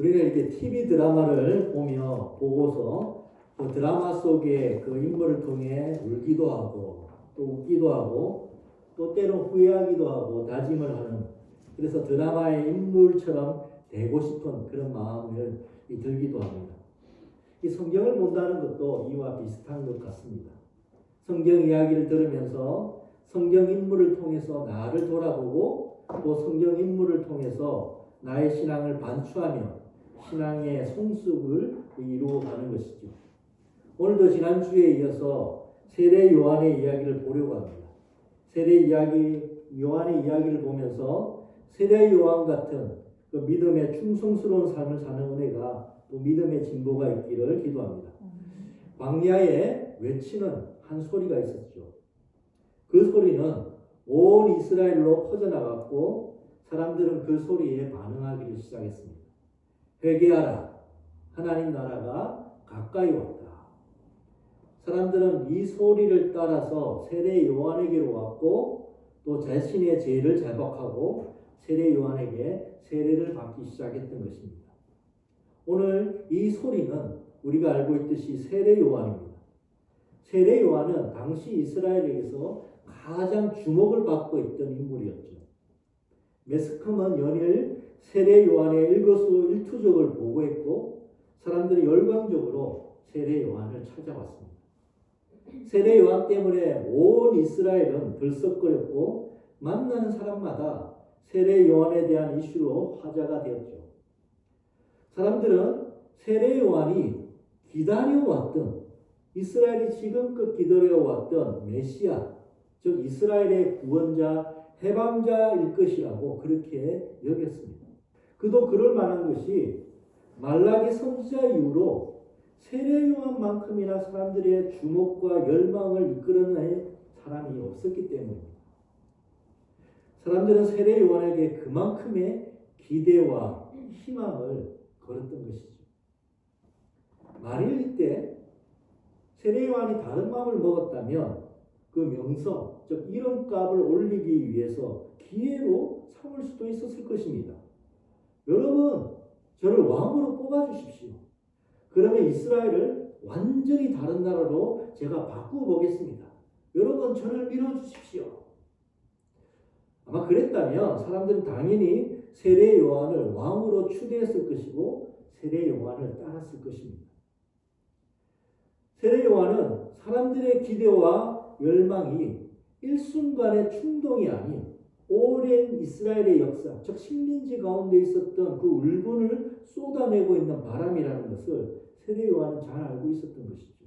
우리는 이렇게 TV 드라마를 보고서 그 드라마 속의 그 인물을 통해 울기도 하고 또 웃기도 하고 또 때로 후회하기도 하고 다짐을 하는, 그래서 드라마의 인물처럼 되고 싶은 그런 마음을 들기도 합니다. 이 성경을 본다는 것도 이와 비슷한 것 같습니다. 성경 이야기를 들으면서 성경 인물을 통해서 나를 돌아보고 또 성경 인물을 통해서 나의 신앙을 반추하며 신앙의 성숙을 이루어가는 것이죠. 오늘도 지난주에 이어서 세례 요한의 이야기를 보려고 합니다. 요한의 이야기를 보면서 세례 요한 같은 그 믿음의 충성스러운 삶을 사는 은혜가 또 믿음의 진보가 있기를 기도합니다. 광야에 외치는 한 소리가 있었죠. 그 소리는 온 이스라엘로 퍼져나갔고 사람들은 그 소리에 반응하기를 시작했습니다. 회개하라, 하나님 나라가 가까이 왔다. 사람들은 이 소리를 따라서 세례 요한에게로 왔고 또 자신의 죄를 자복하고 세례 요한에게 세례를 받기 시작했던 것입니다. 오늘 이 소리는 우리가 알고 있듯이 세례 요한입니다. 세례 요한은 당시 이스라엘에게서 가장 주목을 받고 있던 인물이었죠. 매스컴은 연일 세례 요한의 일거수일투족을 보고했고 사람들이 열광적으로 세례 요한을 찾아왔습니다. 세례 요한 때문에 온 이스라엘은 들썩거렸고 만나는 사람마다 세례 요한에 대한 이슈로 화제가 되었죠. 사람들은 세례 요한이 기다려왔던, 이스라엘이 지금껏 기다려왔던 메시아, 즉 이스라엘의 구원자, 해방자일 것이라고 그렇게 여겼습니다. 그도 그럴 만한 것이 말라기 선지자 이후로 세례 요한만큼이나 사람들의 주목과 열망을 이끌어낸 사람이 없었기 때문입니다. 사람들은 세례 요한에게 그만큼의 기대와 희망을 걸었던 것이죠. 만일 이때 세례 요한이 다른 마음을 먹었다면 그 명성, 즉 이름값을 올리기 위해서 기회로 삼을 수도 있었을 것입니다. 여러분, 저를 왕으로 뽑아주십시오. 그러면 이스라엘을 완전히 다른 나라로 제가 바꾸어 보겠습니다. 여러분, 저를 밀어주십시오. 아마 그랬다면 사람들은 당연히 세례 요한을 왕으로 추대했을 것이고 세례 요한을 따랐을 것입니다. 세례 요한은 사람들의 기대와 열망이 일순간의 충동이 아닌 오랜 이스라엘의 역사, 즉 식민지 가운데 있었던 그 울분을 쏟아내고 있는 바람이라는 것을 세례 요한은 잘 알고 있었던 것이죠.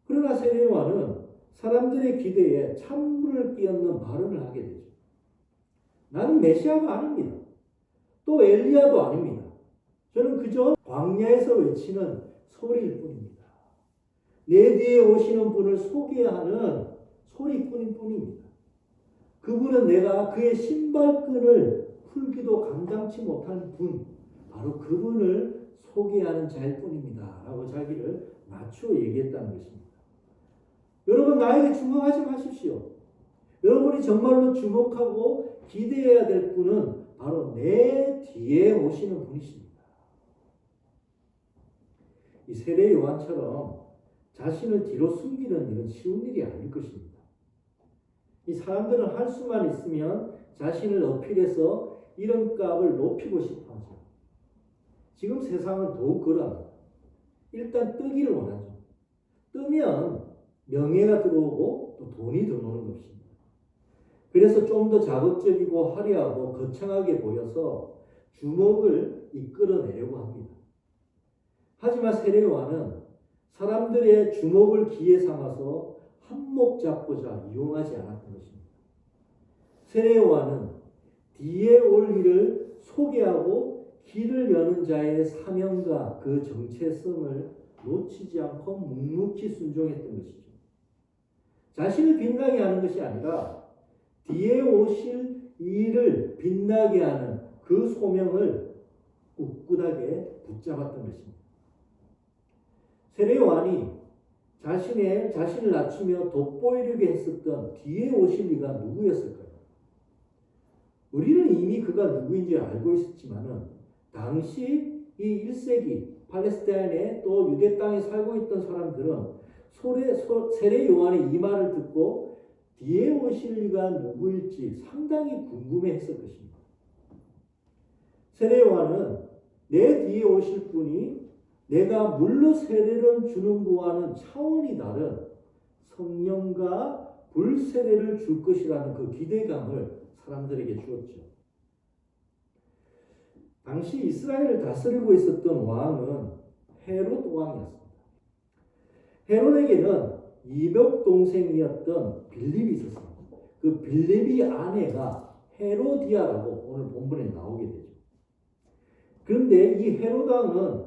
그러나 세례 요한은 사람들의 기대에 찬물을 끼얹는 발언을 하게 되죠. 나는 메시아가 아닙니다. 또 엘리야도 아닙니다. 저는 그저 광야에서 외치는 소리일 뿐입니다. 내 뒤에 오시는 분을 소개하는 소리뿐일 뿐입니다. 그분은 내가 그의 신발끈을 풀기도 감당치 못한 분, 바로 그분을 소개하는 자일 뿐입니다. 라고 자기를 맞추어 얘기했다는 것입니다. 여러분, 나에게 주목하지 마십시오. 여러분이 정말로 주목하고 기대해야 될 분은 바로 내 뒤에 오시는 분이십니다. 이 세례 요한처럼 자신을 뒤로 숨기는 일은 쉬운 일이 아닐 것입니다. 이 사람들은 할 수만 있으면 자신을 어필해서 이름값을 높이고 싶어 하죠. 지금 세상은 더욱 그러합니다. 일단 뜨기를 원하죠. 뜨면 명예가 들어오고 또 돈이 들어오는 것입니다. 그래서 좀 더 자극적이고 화려하고 거창하게 보여서 주목을 이끌어내려고 합니다. 하지만 세례 요한은 사람들의 주목을 기회 삼아서 한몫 잡고자 이용하지 않았던 것입니다. 세례 요한은 뒤에 올 일을 소개하고 길을 여는 자의 사명과 그 정체성을 놓치지 않고 묵묵히 순종했던 것이죠. 자신을 빛나게 하는 것이 아니라 뒤에 오실 일을 빛나게 하는 그 소명을 꿋꿋하게 붙잡았던 것입니다. 세례 요한이 자신을 낮추며 돋보이려게 했었던 뒤에 오실 이가 누구였을까요? 우리는 이미 그가 누구인지 알고 있었지만은 당시 이 1세기 팔레스타인에 또 유대 땅에 살고 있던 사람들은 세례 요한의 이 말을 듣고 뒤에 오실 이가 누구일지 상당히 궁금해했을 것입니다. 세례 요한은 내 뒤에 오실 분이 내가 물로 세례를 주는 그와는 차원이 다른 성령과 불세례를 줄 것이라는 그 기대감을 사람들에게 주었죠. 당시 이스라엘을 다스리고 있었던 왕은 헤롯 왕이었습니다. 헤롯에게는 이복 동생이었던 빌립이 있었습니다. 그 빌립이 아내가 헤로디아라고 오늘 본문에 나오게 되죠. 그런데 이 헤롯 왕은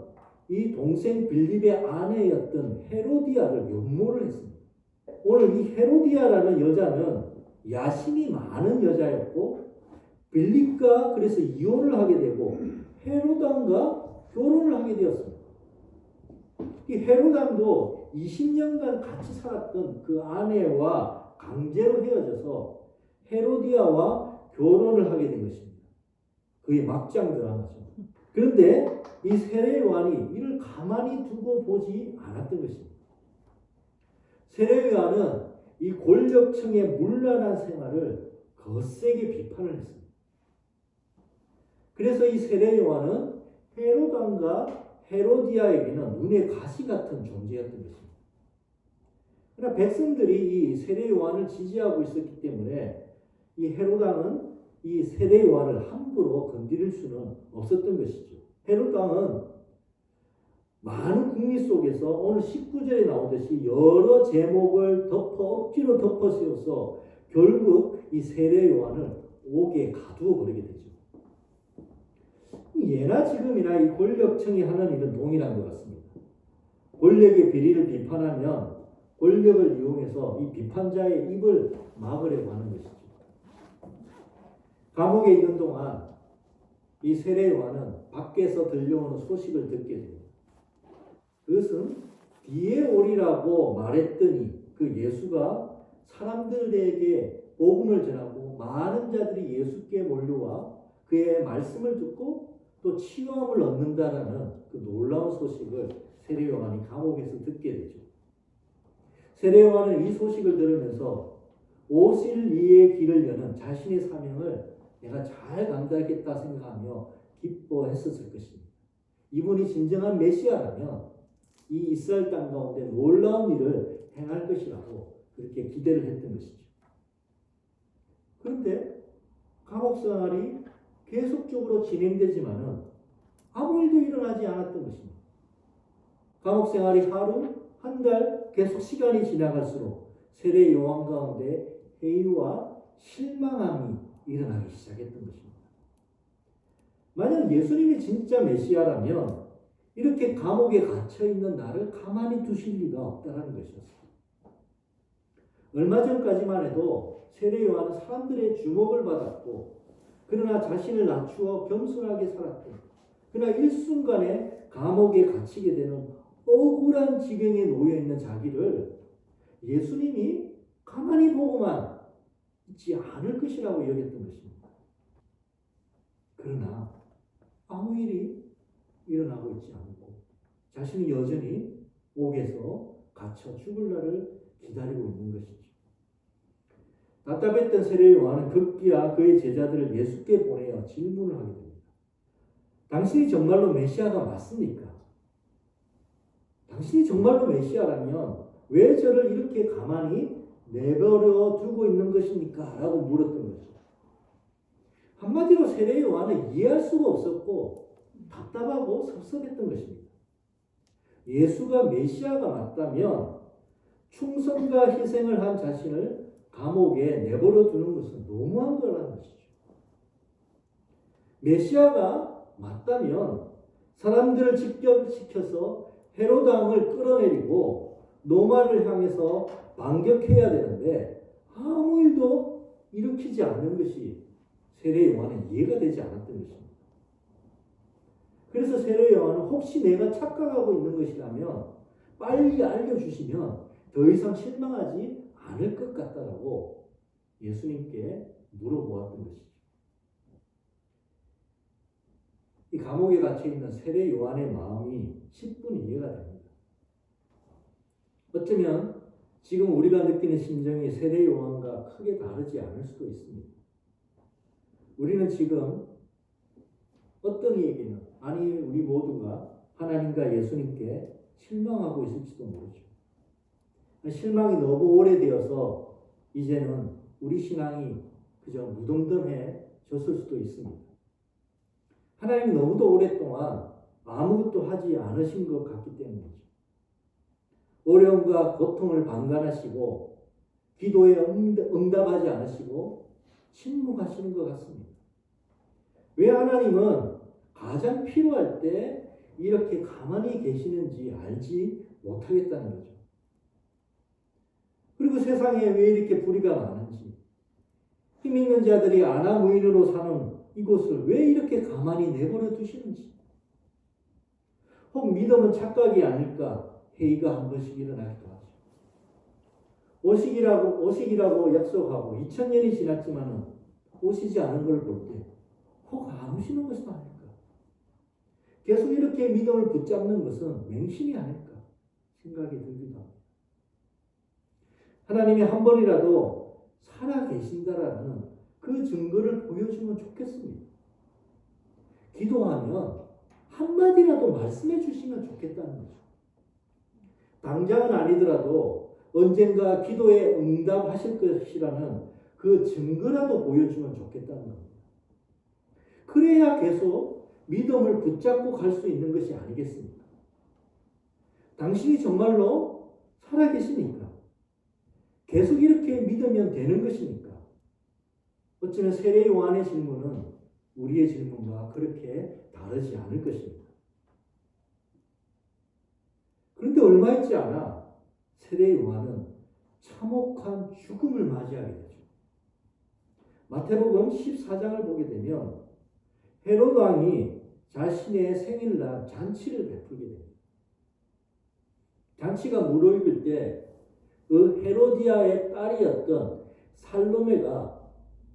이 동생 빌립의 아내였던 헤로디아를 연모를 했습니다. 오늘 이 헤로디아라는 여자는 야심이 많은 여자였고 빌립과 그래서 이혼을 하게 되고 헤롯 왕과 결혼을 하게 되었습니다. 이 헤롯 왕도 20년간 같이 살았던 그 아내와 강제로 헤어져서 헤로디아와 결혼을 하게 된 것입니다. 그게 막장 드라마죠. 그런데 이 세례 요한이 이를 가만히 두고 보지 않았던 것입니다. 세례 요한은 이 권력층의 문란한 생활을 거세게 비판을 했습니다. 그래서 이 세례 요한은 헤롯 왕과 헤로디아에게는 눈의 가시 같은 존재였던 것입니다. 그러나 백성들이 이 세례 요한을 지지하고 있었기 때문에 이 헤롯 왕은 이 세례 요한을 함부로 건드릴 수는 없었던 것이죠. 헤롯 왕은 많은 국리 속에서 오늘 19절에 나오듯이 여러 제목을 억지로 덮어 씌워서 결국 이 세례 요한을 옥에 가두어 버리게 되죠. 예나 지금이나 이 권력층이 하는 일은 동일한 것 같습니다. 권력의 비리를 비판하면 권력을 이용해서 이 비판자의 입을 막으려고 하는 것이죠. 감옥에 있는 동안 이 세례 요한은 밖에서 들려오는 소식을 듣게 됩니다. 그것은 뒤에 오리라고 말했더니 그 예수가 사람들에게 복음을 전하고 많은 자들이 예수께 몰려와 그의 말씀을 듣고 또 치유함을 얻는다라는 그 놀라운 소식을 세례 요한이 감옥에서 듣게 되죠. 세례 요한은 이 소식을 들으면서 오실 이의 길을 여는 자신의 사명을 내가 잘 감당하겠다 생각하며 기뻐했었을 것입니다. 이분이 진정한 메시아라면 이 이스라엘 땅 가운데 놀라운 일을 행할 것이라고 그렇게 기대를 했던 것이죠. 그런데 감옥 생활이 계속적으로 진행되지만은 아무 일도 일어나지 않았던 것입니다. 감옥 생활이 하루, 한 달 계속 시간이 지나갈수록 세례 요한 가운데 회의와 실망함이 일어나기 시작했던 것입니다. 만약 예수님이 진짜 메시아라면 이렇게 감옥에 갇혀있는 나를 가만히 두실 리가 없다는 것이었습니다. 얼마 전까지만 해도 세례 요한은 사람들의 주목을 받았고 그러나 자신을 낮추어 겸손하게 살았고 그러나 일순간에 감옥에 갇히게 되는 억울한 지경에 놓여있는 자기를 예수님이 가만히 보고만 있지 않을 것이라고 여겼던 것입니다. 그러나 아무 일이 일어나고 있지 않고 자신은 여전히 옥에서 갇혀 죽을 날을 기다리고 있는 것이죠. 답답했던 세례 요한은 급기야 그의 제자들을 예수께 보내어 질문을 하게 됩니다. 당신이 정말로 메시아가 맞습니까? 당신이 정말로 메시아라면 왜 저를 이렇게 가만히 내버려 두고 있는 것입니까? 라고 물었던 거죠. 한마디로 세례 요한은 이해할 수가 없었고 답답하고 섭섭했던 것입니다. 예수가 메시아가 맞다면 충성과 희생을 한 자신을 감옥에 내버려 두는 것은 너무한 거라는 것이죠. 메시아가 맞다면 사람들을 직격시켜서 헤롯 왕을 끌어내리고 로마를 향해서 반격해야 되는데 아무 일도 일으키지 않는 것이 세례 요한은 이해가 되지 않았던 것입니다. 그래서 세례 요한은 혹시 내가 착각하고 있는 것이라면 빨리 알려주시면 더 이상 실망하지 않을 것 같다라고 예수님께 물어보았던 것이죠. 이 감옥에 갇혀 있는 세례 요한의 마음이 10분 이해가 됩니다. 어쩌면 지금 우리가 느끼는 심정이 세례 요한과 크게 다르지 않을 수도 있습니다. 우리는 지금 어떤 이에게는 아니 우리 모두가 하나님과 예수님께 실망하고 있을지도 모르죠. 실망이 너무 오래되어서 이제는 우리 신앙이 그저 무덤덤해졌을 수도 있습니다. 하나님이 너무도 오랫동안 아무것도 하지 않으신 것 같기 때문이죠. 어려움과 고통을 방관하시고 기도에 응답하지 않으시고 침묵하시는 것 같습니다. 왜 하나님은 가장 필요할 때 이렇게 가만히 계시는지 알지 못하겠다는 거죠. 그리고 세상에 왜 이렇게 불의가 많은지, 힘 있는 자들이 아나무인으로 사는 이곳을 왜 이렇게 가만히 내버려 두시는지, 혹 믿음은 착각이 아닐까 회의가 한 번씩 일어나기도 하죠. 오시기라고 약속하고 2000년이 지났지만은 오시지 않은 걸 볼 때 혹 안 오시는 것은 아닐까? 계속 이렇게 믿음을 붙잡는 것은 맹신이 아닐까 생각이 들기도 합니다. 하나님이 한 번이라도 살아계신다라는 그 증거를 보여주면 좋겠습니다. 기도하면 한마디라도 말씀해 주시면 좋겠다는 거죠. 당장은 아니더라도 언젠가 기도에 응답하실 것이라는 그 증거라도 보여주면 좋겠다는 겁니다. 그래야 계속 믿음을 붙잡고 갈 수 있는 것이 아니겠습니까? 당신이 정말로 살아계시니까 계속 이렇게 믿으면 되는 것이니까 어쩌면 세례 요한의 질문은 우리의 질문과 그렇게 다르지 않을 것입니다. 그런데 얼마 있지 않아 세례 요한은 참혹한 죽음을 맞이하게 되죠. 마태복음 14장을 보게 되면 헤로드 왕이 자신의 생일날 잔치를 베풀게 됩니다. 잔치가 무르익을 때 그 헤로디아의 딸이었던 살로메가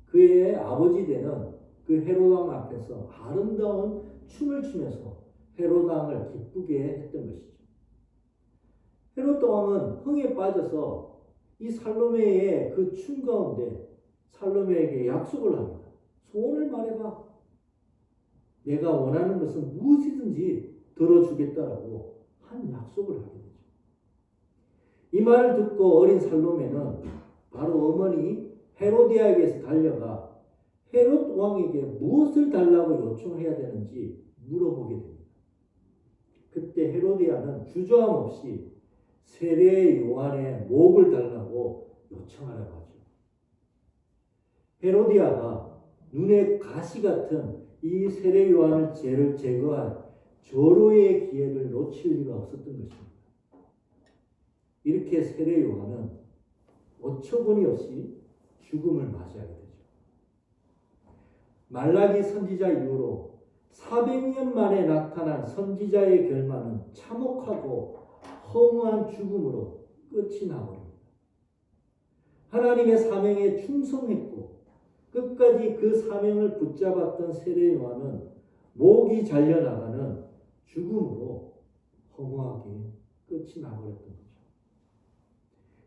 그의 아버지 되는 그 헤로드 왕 앞에서 아름다운 춤을 추면서 헤로드 왕을 기쁘게 했던 것이죠. 헤로드 왕은 흥에 빠져서 이 살로메의 그 춤 가운데 살로메에게 약속을 합니다. 소원을 말해봐. 내가 원하는 것은 무엇이든지 들어주겠다라고 한 약속을 하게 되죠. 이 말을 듣고 어린 살로메는 바로 어머니 헤로디아에게서 달려가 헤롯 왕에게 무엇을 달라고 요청해야 되는지 물어보게 됩니다. 그때 헤로디아는 주저함 없이 세례 요한의 목을 달라고 요청하라고 하죠. 헤로디아가 눈에 가시 같은 이 세례 요한을 죄를 제거한 절호의 기회를 놓칠 리가 없었던 것입니다. 이렇게 세례 요한은 어처구니 없이 죽음을 맞이하게 되죠. 말라기 선지자 이후로 400년 만에 나타난 선지자의 결말은 참혹하고 허무한 죽음으로 끝이 나버립니다. 하나님의 사명에 충성했고 끝까지 그 사명을 붙잡았던 세례 요한은 목이 잘려나가는 죽음으로 허무하게 끝이 나버렸던 거죠.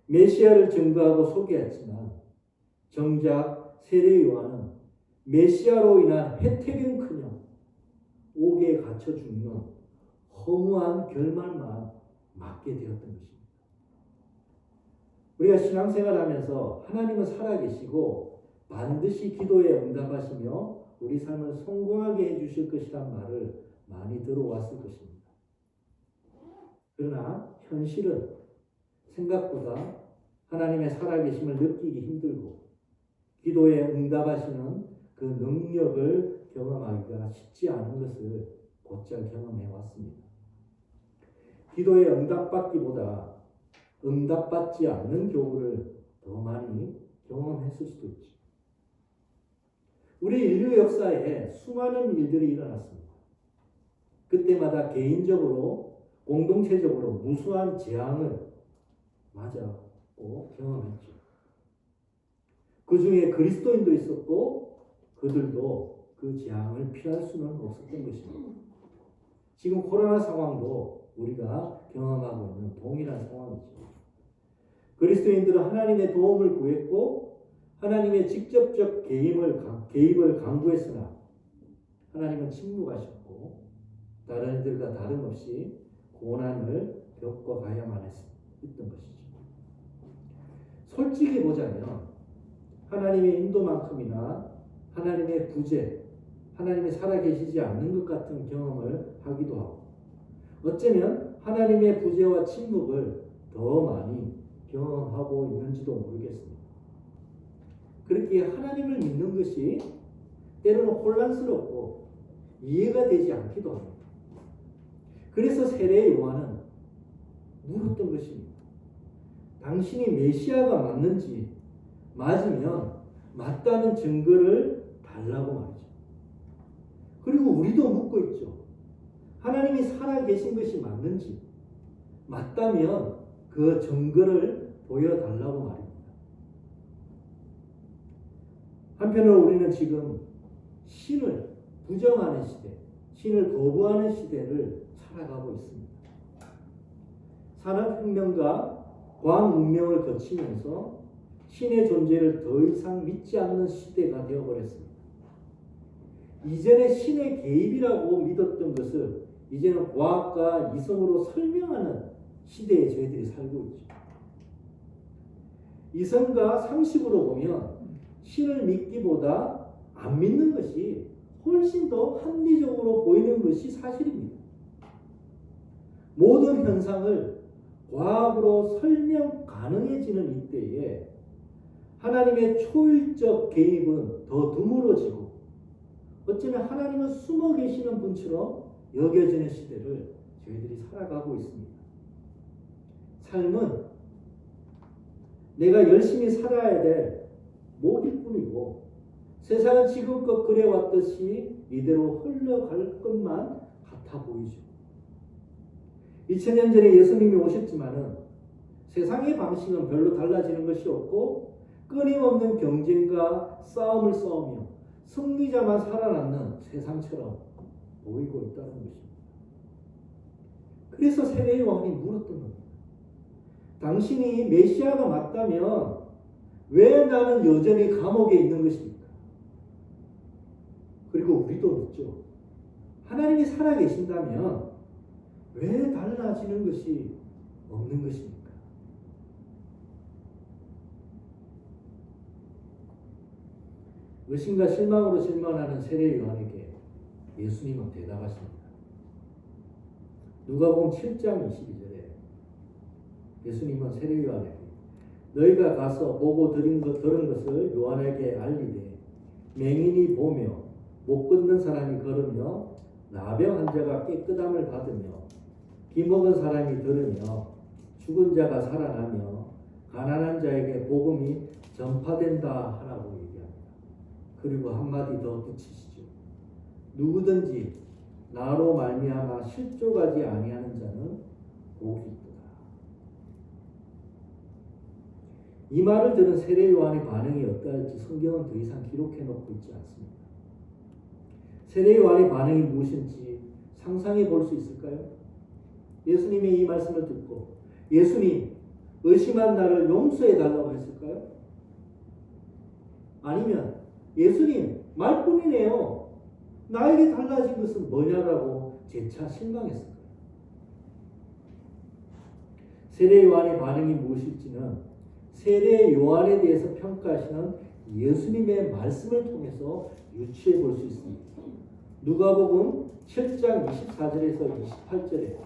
메시아를 증거하고 소개했지만 정작 세례 요한은 메시아로 인한 혜택은커녕 옥에 갇혀 죽는 허무한 결말만 맞게 되었던 것입니다. 우리가 신앙생활하면서 하나님은 살아계시고 반드시 기도에 응답하시며 우리 삶을 성공하게 해주실 것이란 말을 많이 들어왔을 것입니다. 그러나 현실은 생각보다 하나님의 살아계심을 느끼기 힘들고 기도에 응답하시는 그 능력을 경험하기가 쉽지 않은 것을 곧잘 경험해 왔습니다. 기도에 응답받기보다 응답받지 않는 경우를 더 많이 경험했을 수도 있죠. 우리 인류 역사에 수많은 일들이 일어났습니다. 그때마다 개인적으로 공동체적으로 무수한 재앙을 맞았고 경험했죠. 그 중에 그리스도인도 있었고 그들도 그 재앙을 피할 수는 없었던 것입니다. 지금 코로나 상황도 우리가 경험하고 있는 동일한 상황이죠. 그리스도인들은 하나님의 도움을 구했고 하나님의 직접적 개입을 강구했으나 하나님은 침묵하셨고 다른 이들과 다름없이 고난을 겪어가야만 했던 것이죠. 솔직히 보자면 하나님의 인도만큼이나 하나님의 부재, 하나님이 살아계시지 않는 것 같은 경험을 하기도 하고 어쩌면 하나님의 부재와 침묵을 더 많이 경험하고 있는지도 모르겠습니다. 그렇게 하나님을 믿는 것이 때로는 혼란스럽고 이해가 되지 않기도 합니다. 그래서 세례 요한은 물었던 것입니다. 당신이 메시아가 맞는지 맞으면 맞다는 증거를 달라고 말이죠. 그리고 우리도 묻고 있죠. 하나님이 살아계신 것이 맞는지 맞다면 그 증거를 보여달라고 말입니다. 한편으로 우리는 지금 신을 부정하는 시대, 신을 거부하는 시대를 살아가고 있습니다. 산업혁명과 과학문명을 거치면서 신의 존재를 더 이상 믿지 않는 시대가 되어버렸습니다. 이전에 신의 개입이라고 믿었던 것을 이제는 과학과 이성으로 설명하는 시대에 저희들이 살고 있죠. 이성과 상식으로 보면 신을 믿기보다 안 믿는 것이 훨씬 더 합리적으로 보이는 것이 사실입니다. 모든 현상을 과학으로 설명 가능해지는 이때에 하나님의 초일적 개입은 더 드물어지고 어쩌면 하나님은 숨어 계시는 분처럼 여겨지는 시대를 저희들이 살아가고 있습니다. 삶은 내가 열심히 살아야 될 목일 뿐이고 세상은 지금껏 그래왔듯이 이대로 흘러갈 것만 같아 보이죠. 2000년 전에 예수님이 오셨지만은 세상의 방식은 별로 달라지는 것이 없고 끊임없는 경쟁과 싸움을 싸우며 승리자만 살아남는 세상처럼 보이고 있다는 것입니다. 그래서 세례 요한이 물었던 겁니다. 당신이 메시아가 맞다면 왜 나는 여전히 감옥에 있는 것입니까? 그리고 우리도 묻죠. 하나님이 살아계신다면 왜 달라지는 것이 없는 것입니까? 의심과 실망으로 질문하는 세례 요한에게 예수님은 대답하십니다. 누가복음 7장 22절에 예수님은 세례 요한에게 너희가 가서 보고 들은 것을 요한에게 알리되 맹인이 보며 못 걷는 사람이 걸으며 나병 환자가 깨끗함을 받으며 기먹은 사람이 들으며 죽은 자가 살아나며 가난한 자에게 복음이 전파된다 하라고 얘기합니다. 그리고 한마디 더 붙이시죠. 누구든지 나로 말미암아 실족하지 아니하는 자는 복이 있도다. 이 말을 들은 세례 요한의 반응이 어떠할지 성경은 더 이상 기록해 놓고 있지 않습니다. 세례 요한의 반응이 무엇인지 상상해 볼 수 있을까요? 예수님의 이 말씀을 듣고 예수님 의심한 나를 용서해 달라고 했을까요? 아니면 예수님 말뿐이네요. 나에게 달라진 것은 뭐냐라고 재차 실망했을까요? 세례 요한의 반응이 무엇일지는 세례 요한에 대해서 평가하시는 예수님의 말씀을 통해서 유추해 볼 수 있습니다. 누가복음 7장 24절에서 28절에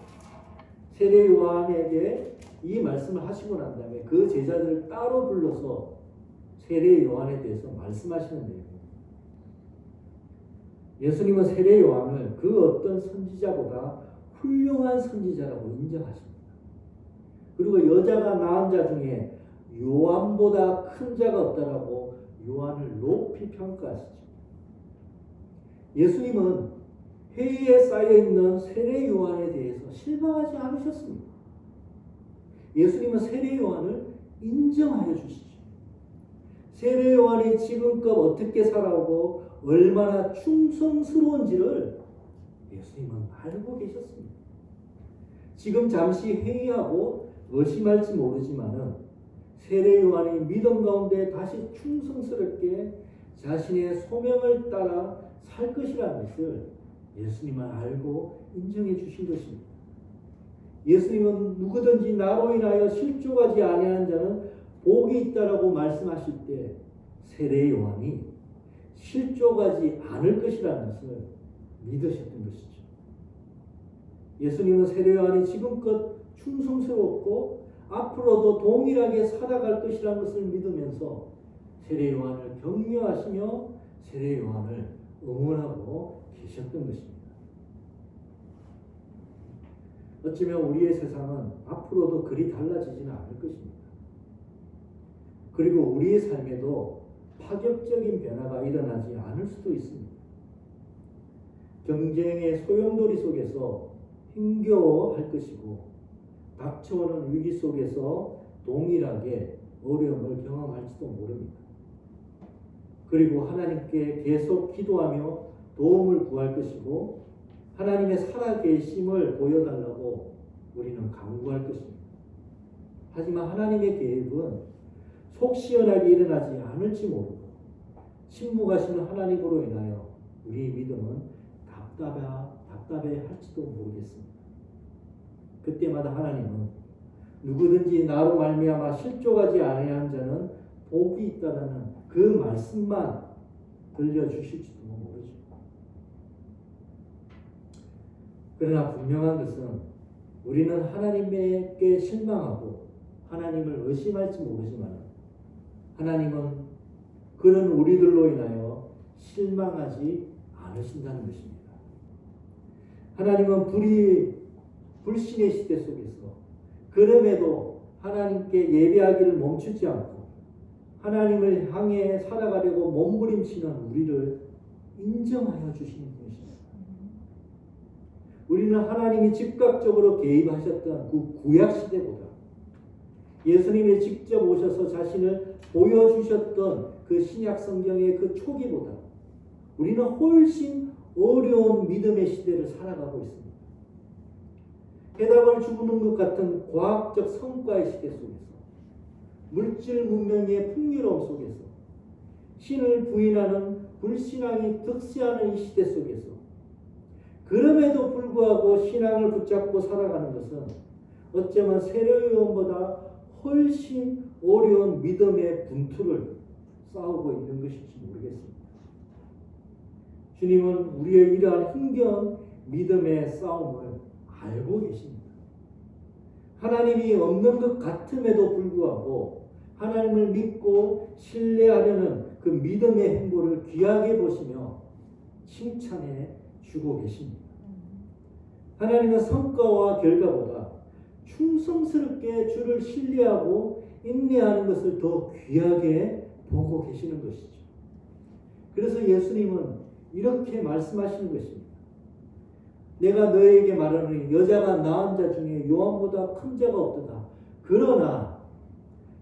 세례 요한에게 이 말씀을 하시고 난 다음에 그 제자들을 따로 불러서 세례 요한에 대해서 말씀하시는 내용입니다. 예수님은 세례 요한을 그 어떤 선지자보다 훌륭한 선지자라고 인정하십니다. 그리고 여자가 낳은 자 중에 요한보다 큰 자가 없다라고 요한을 높이 평가하시죠. 예수님은 회의에 쌓여있는 세례 요한에 대해서 실망하지 않으셨습니다. 예수님은 세례 요한을 인정하여 주시죠. 세례 요한이 지금껏 어떻게 살아오고 얼마나 충성스러운지를 예수님은 알고 계셨습니다. 지금 잠시 회의하고 의심할지 모르지만은 세례 요한이 믿음 가운데 다시 충성스럽게 자신의 소명을 따라 살 것이라는 것을 예수님은 알고 인정해 주신 것입니다. 예수님은 누구든지 나로 인하여 실족하지 아니하는 자는 복이 있다라고 말씀하실 때 세례 요한이 실족하지 않을 것이라는 것을 믿으셨던 것이죠. 예수님은 세례 요한이 지금껏 충성스럽고 앞으로도 동일하게 살아갈 것이라는 것을 믿으면서 세례 요한을 격려하시며 세례 요한을 응원하고 계셨던 것입니다. 어쩌면 우리의 세상은 앞으로도 그리 달라지지는 않을 것입니다. 그리고 우리의 삶에도 파격적인 변화가 일어나지 않을 수도 있습니다. 경쟁의 소용돌이 속에서 힘겨워할 것이고 닥쳐오는 위기 속에서 동일하게 어려움을 경험할지도 모릅니다. 그리고 하나님께 계속 기도하며 도움을 구할 것이고 하나님의 살아계심을 보여달라고 우리는 간구할 것입니다. 하지만 하나님의 계획은 속 시원하게 일어나지 않을지 모르고 침묵하시는 하나님으로 인하여 우리의 믿음은 답답해할지도 모르겠습니다. 그때마다 하나님은 누구든지 나로 말미암아 실족하지 아니한 자는 복이 있다라는 그 말씀만 들려주실지도 모르죠. 그러나 분명한 것은 우리는 하나님께 실망하고 하나님을 의심할지 모르지만 하나님은 그런 우리들로 인하여 실망하지 않으신다는 것입니다. 하나님은 불신의 시대 속에서 그럼에도 하나님께 예배하기를 멈추지 않고 하나님을 향해 살아가려고 몸부림치는 우리를 인정하여 주시는 분이십니다. 우리는 하나님이 즉각적으로 개입하셨던 그 구약 시대보다 예수님이 직접 오셔서 자신을 보여주셨던 그 신약 성경의 그 초기보다 우리는 훨씬 어려운 믿음의 시대를 살아가고 있습니다. 해답을 주는 것 같은 과학적 성과의 시대 속에서 물질 문명의 풍요로움 속에서 신을 부인하는 불신앙이 득세하는 이 시대 속에서 그럼에도 불구하고 신앙을 붙잡고 살아가는 것은 어쩌면 세례 요한보다 훨씬 어려운 믿음의 분투를 싸우고 있는 것일지 모르겠습니다. 주님은 우리의 이러한 힘겨운 믿음의 싸움을 알고 계십니다. 하나님이 없는 것 같음에도 불구하고 하나님을 믿고 신뢰하려는 그 믿음의 행보를 귀하게 보시며 칭찬해 주고 계십니다. 하나님은 성과와 결과보다 충성스럽게 주를 신뢰하고 인내하는 것을 더 귀하게 보고 계시는 것이죠. 그래서 예수님은 이렇게 말씀하시는 것입니다. 내가 너에게 말하노니 여자가 낳은 자 중에 요한보다 큰 자가 없도다. 그러나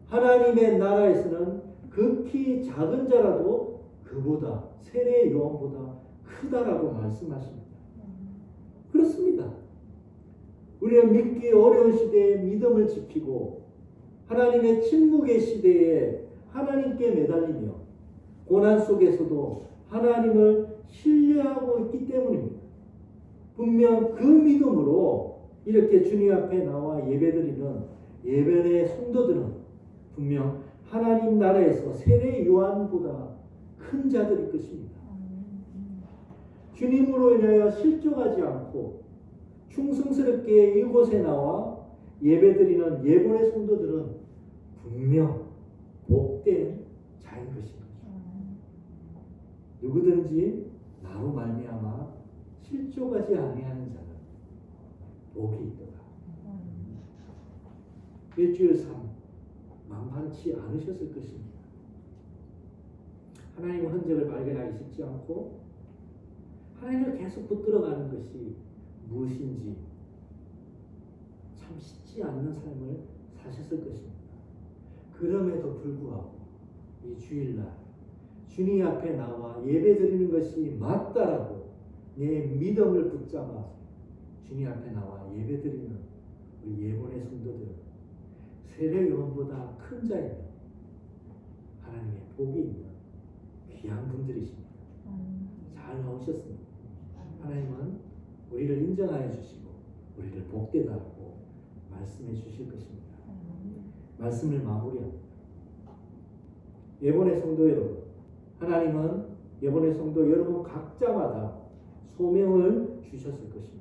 하나님의 나라에서는 극히 작은 자라도 그보다 세례 요한보다 크다라고 말씀하십니다. 그렇습니다. 우리는 믿기 어려운 시대에 믿음을 지키고 하나님의 침묵의 시대에 하나님께 매달리며 고난 속에서도 하나님을 신뢰하고 있기 때문입니다. 분명 그 믿음으로 이렇게 주님 앞에 나와 예배드리는 예배의 성도들은 분명 하나님 나라에서 세례 요한보다 큰 자들일 것입니다. 주님으로 인하여 실족하지 않고 충성스럽게 이곳에 나와 예배드리는 예불의 성도들은 분명 복된 자인 것입니다. 누구든지 나로 말미암아 실족하지 아니하는 자는 복이 있도다. 일주일 삶 만만치 않으셨을 것입니다. 하나님의 흔적을 발견하기 쉽지 않고 하나님을 계속 붙들어가는 것이 무엇인지 참 쉽지 않는 삶을 사셨을 것입니다. 그럼에도 불구하고 이 주일날 주님 앞에 나와 예배드리는 것이 맞다라고 내 믿음을 붙잡아 주님 앞에 나와 예배드리는 우리 예본의 성도들은 세례 요한보다 큰 자이며 하나님의 복이 있는 귀한 분들이십니다. 잘 나오셨습니다. 하나님은 우리를 인정하여 주시고 우리를 복되다라고 말씀해 주실 것입니다. 말씀을 마무리합니다. 예본의 성도 여러분, 하나님은 예본의 성도 여러분 각자마다 소명을 주셨을 것입니다.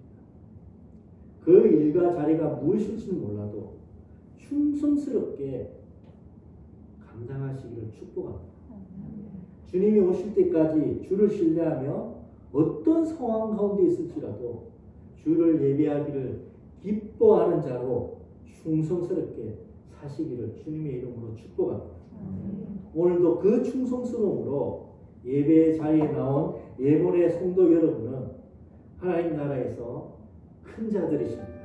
그 일과 자리가 무엇일지는 몰라도 충성스럽게 감당하시기를 축복합니다. 주님이 오실 때까지 주를 신뢰하며 어떤 상황 가운데 있을지라도 주를 예배하기를 기뻐하는 자로 충성스럽게 사시기를 주님의 이름으로 축복합니다. 오늘도 그 충성스러움으로 예배의 자리에 나온 예본의 성도 여러분은 하나님 나라에서 큰 자들이십니다.